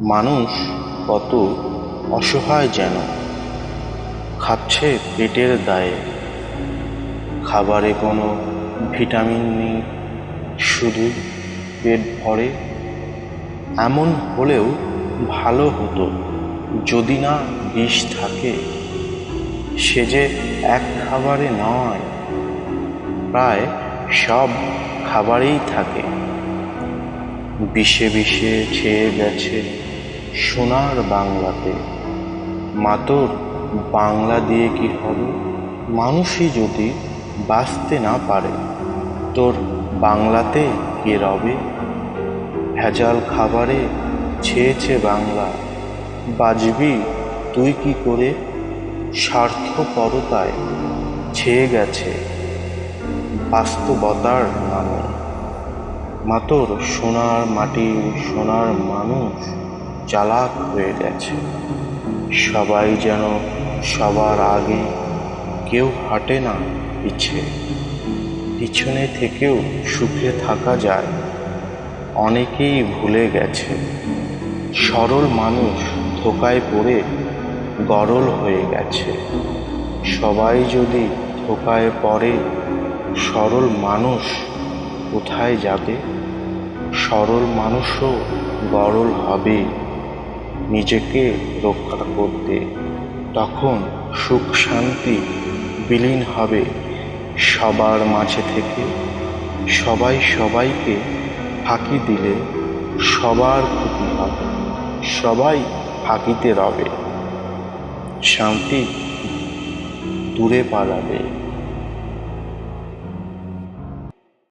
মানুষ কত অসহায় যেন, খাচ্ছে পেটের দায়ে। খাবারে কোনো ভিটামিন নেই, শুধু পেট ভরে। এমন হলেও ভালো হতো যদি না বিষ থাকে। সে যে এক খাবারে নয়, প্রায় সব খাবারেই থাকে। বিষে বিষে ছেয়ে গেছে সোনার বাংলাতে। মাতর বাংলা দিয়ে কি হবে? মানুষই যদি বাঁচতে না পারে, তোর বাংলাতে কে রবে? ভেজাল খাবারে ছেয়েছে বাংলা, বাঁচবি তুই কি করে? স্বার্থপরতায় ছেয়ে গেছে বাস্তবতার নামে। মাতর সোনার মাটির সোনার মানুষ চালাক হয়ে গেছে। সবাই যেন সবার আগে, কেউ হাঁটে না পিছে। পিছনে থেকেও সুখে থাকা যায়, অনেকেই ভুলে গেছে। সরল মানুষ ধোঁকায় পড়ে গরল হয়ে গেছে। সবাই যদি ধোঁকায় পড়ে, সরল মানুষ কোথায় যাবে? সরল মানুষও গরল হবে নিজেকে রক্ষা করতে। তখন সুখ শান্তি বিলীন হবে সবার মাঝে থেকে। সবাই সবাইকে ফাঁকি দিলে সবার ক্ষতি হবে, সবাই ফাঁকিতে রবে, শান্তি দূরে পালাবে।